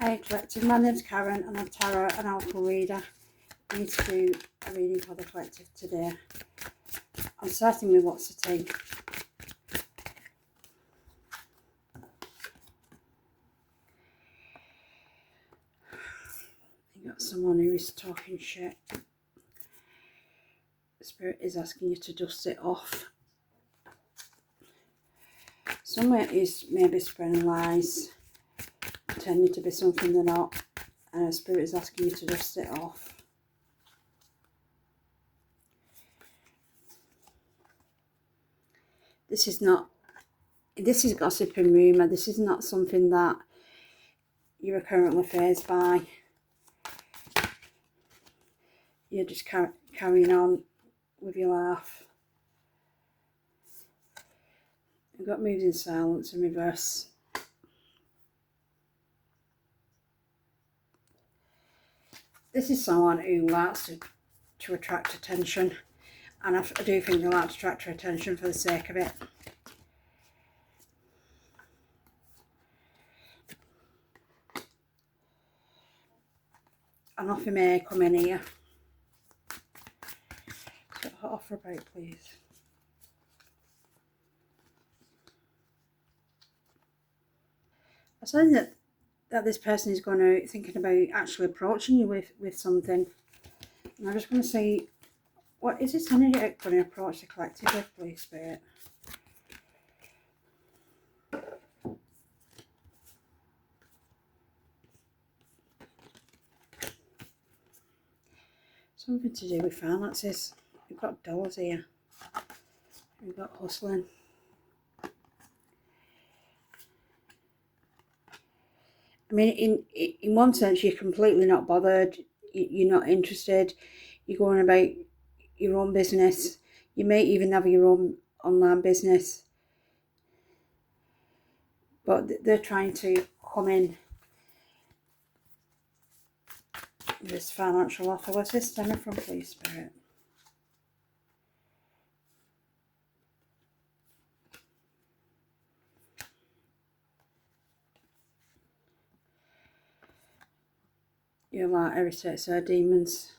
Hey collective, my name's Karen and I'm tarot and alchemy reader. I need to do a reading for the collective today. I'm starting with what's the tea. You got someone who is talking shit. The spirit is asking you to dust it off. Someone is maybe spreading lies, pretending to be something they're not, and the spirit is asking you to dust it off. This is gossip and rumour. This is not something that you are currently fazed by. You're just carrying on with your life. You've got moves in silence and reverse. This is someone who likes to attract attention, and I do think they like to attract her attention for the sake of it. An offer may come in here. Get her offer about, please. I said that this person is going to thinking about actually approaching you with something. And I just want to say, what is this energy going to approach the collective with, please, Spirit? Something to do with finances. We've got dollars here. We've got hustling. I mean, in one sense, you're completely not bothered. You're not interested. You're going about your own business. You may even have your own online business. But they're trying to come in with this financial offer. What's this stemming from, please, Spirit? You're like irritates her demons.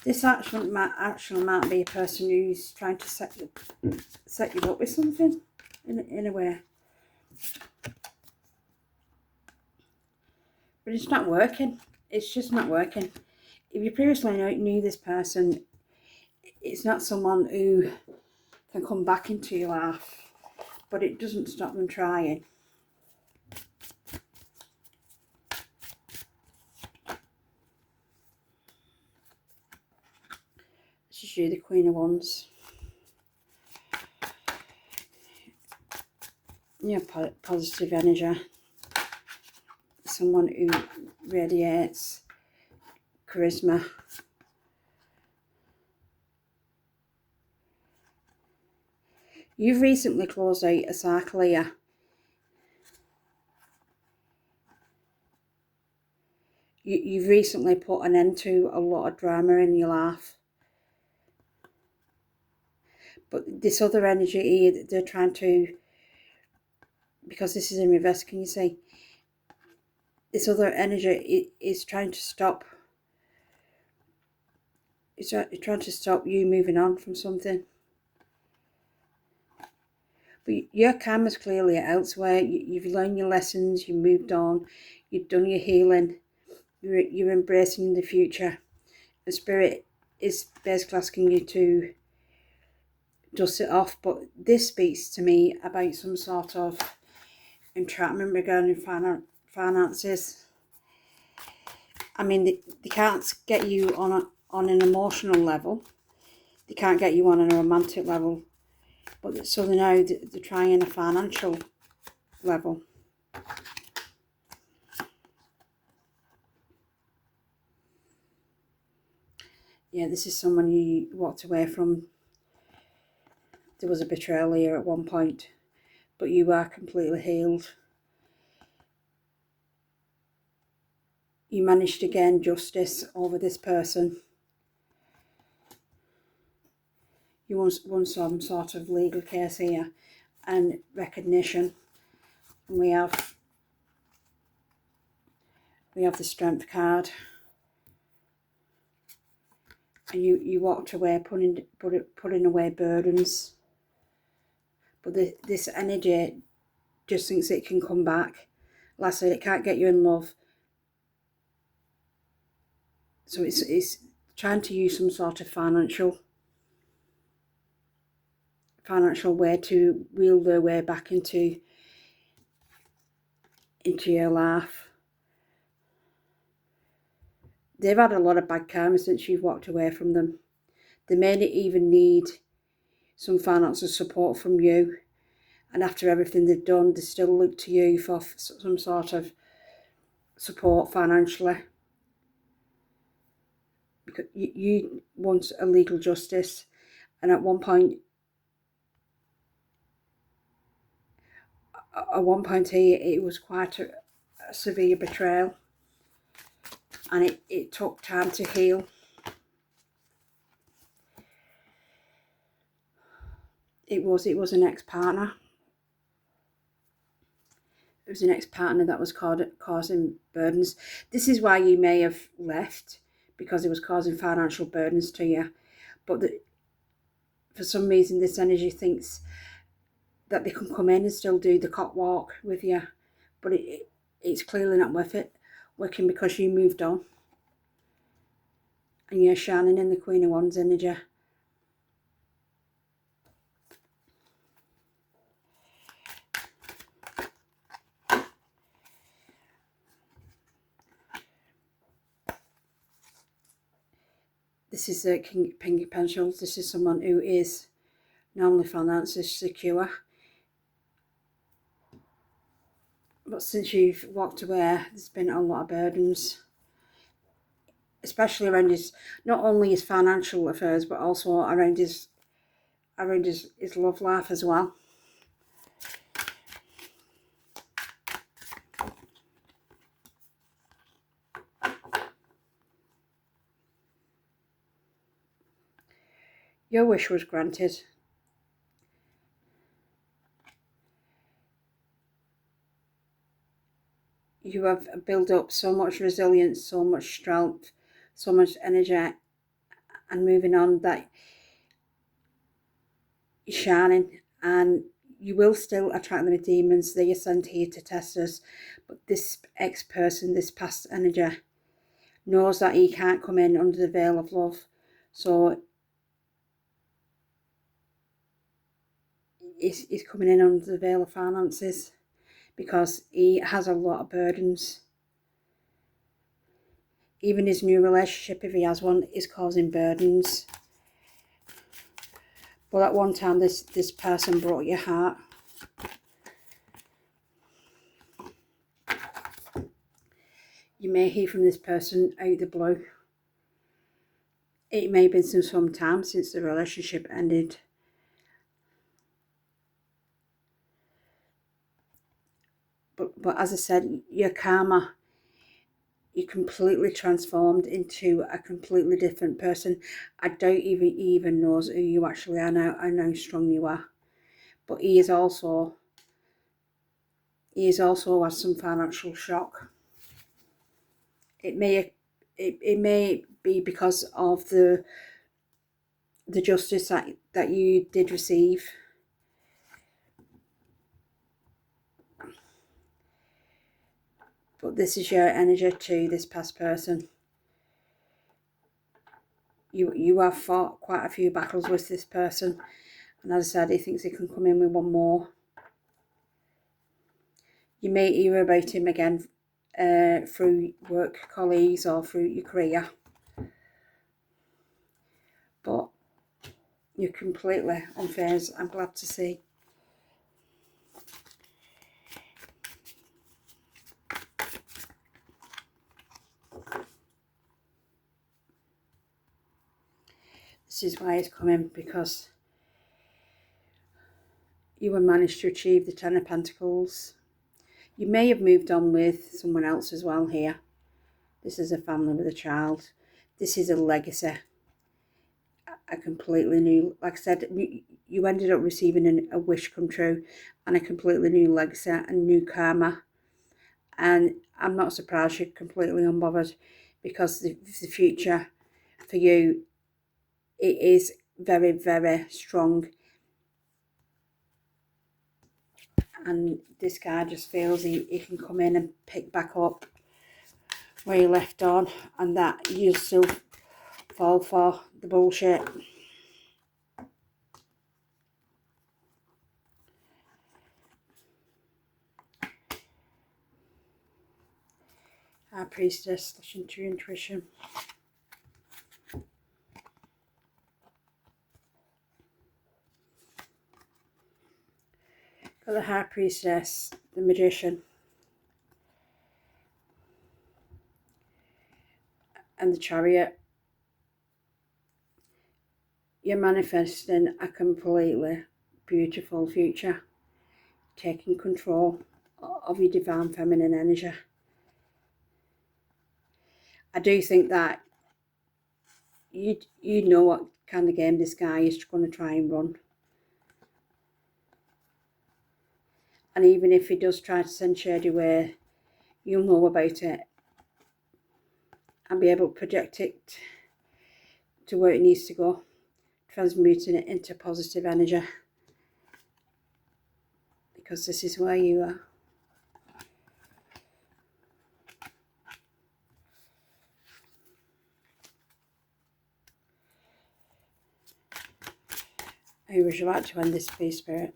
This actually might be a person who's trying to set you up with something in a way. But it's not working. It's just not working. If you previously knew this person, it's not someone who can come back into your life, but it doesn't stop them trying. This is you, the Queen of Wands. Yeah, positive energy. Someone who radiates charisma. You've recently closed out a cycle here. You've recently put an end to a lot of drama in your life. But this other energy here, they're trying to, because this is in reverse, can you see? This other energy is trying to stop. It's trying to stop you moving on from something. But your karma's clearly elsewhere. You've learned your lessons, you moved on, you've done your healing, you're embracing the future. The spirit is basically asking you to dust it off. But this speaks to me about some sort of entrapment regarding finances. I mean, they can't get you on an emotional level. They can't get you on a romantic level. But so they know they're trying a financial level. Yeah, this is someone you walked away from. There was a betrayal here at one point, but you are completely healed. You managed to gain justice over this person. You want some sort of legal case here and recognition. And we have the Strength card. And you walked away putting away burdens. But this energy just thinks it can come back. Like I said, it can't get you in love. So it's trying to use some sort of financial way to wheel their way back into your life. They've had a lot of bad karma since you've walked away from them. They may even need some financial support from you. And after everything they've done, they still look to you for some sort of support financially. Because you want a legal justice. And at one point here, it was quite a severe betrayal. And it took time to heal. It was an ex-partner. It was an ex-partner that was causing burdens. This is why you may have left, because it was causing financial burdens to you. But for some reason, this energy thinks that they can come in and still do the cock walk with you. But it's clearly not working because you moved on. And you're shining in the Queen of Wands energy. This is the King of Pentacles. This is someone who is normally financially secure. But since you've walked away, there's been a lot of burdens. Especially around not only his financial affairs, but also around his love life as well. Your wish was granted. You have built up so much resilience, so much strength, so much energy, and moving on, that you're shining, and you will still attract the demons. They are sent here to test us. But this ex-person, this past energy, knows that he can't come in under the veil of love. So he's coming in under the veil of finances, because he has a lot of burdens. Even his new relationship, if he has one, is causing burdens. But at one time, this person broke your heart. You may hear from this person out the blue. It may have been some time since the relationship ended. But as I said, your karma, you're completely transformed into a completely different person. I doubt even knows who you actually are now. I know how strong you are. But he is also has some financial shock. It may be because of the justice that you did receive. But this is your energy to this past person. You have fought quite a few battles with this person. And as I said, he thinks he can come in with one more. You may hear about him again through work colleagues or through your career. But you're completely on phase, I'm glad to see. This is why it's coming, because you have managed to achieve the Ten of Pentacles. You may have moved on with someone else as well here. This is a family with a child. This is a legacy. a completely new, like I said, you ended up receiving a wish come true and a completely new legacy and new karma. And I'm not surprised you're completely unbothered, because the future for you, it is very, very strong. And this guy just feels he can come in and pick back up where you left on, and that you'll still fall for the bullshit. High Priestess, listen to your intuition. Got the High Priestess, the Magician, and the Chariot. You're manifesting a completely beautiful future, taking control of your divine feminine energy. I do think that you know what kind of game this guy is going to try and run. And even if he does try to send shade away, you'll know about it and be able to project it to where it needs to go, transmuting it into positive energy, because this is where you are. Who would you like to end this, please, Spirit?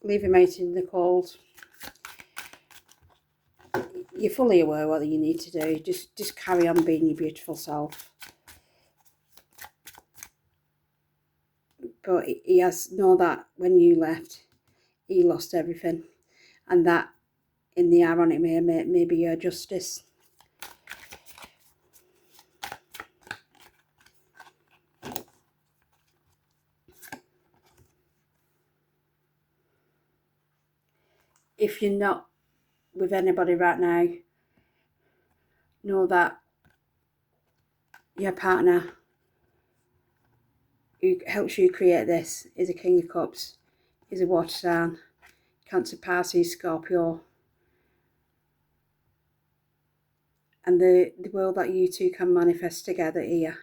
Leave him out in the cold. You're fully aware what you need to do. Just carry on being your beautiful self. But he has know that when you left, he lost everything, and that, in the ironic way, may be your justice. If you're not with anybody right now, know that your partner who helps you create this is a King of Cups, is a water sign, Cancer, Pisces, Scorpio. And the world that you two can manifest together here,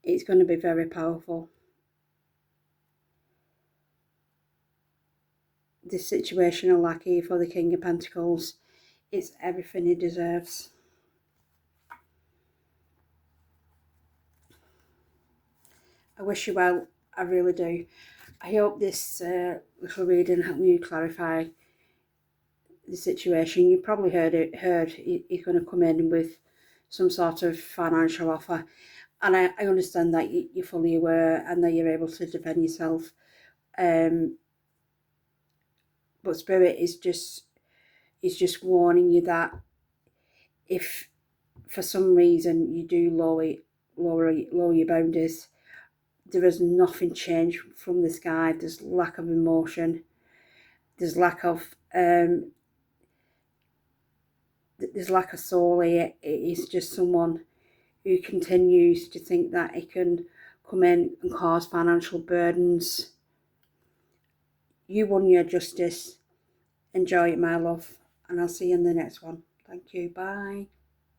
it's going to be very powerful. This situational lucky for the King of Pentacles, it's everything he deserves. I wish you well, I really do. I hope this little reading helped you clarify the situation. You probably heard he's going to come in with some sort of financial offer, and I understand that you're fully aware and that you're able to defend yourself. But Spirit is just warning you that if for some reason you do lower your boundaries, there is nothing changed from this guy. There's lack of emotion. There's lack of soul here. It is just someone who continues to think that he can come in and cause financial burdens. You won your justice. Enjoy it, my love, and I'll see you in the next one. Thank you. Bye.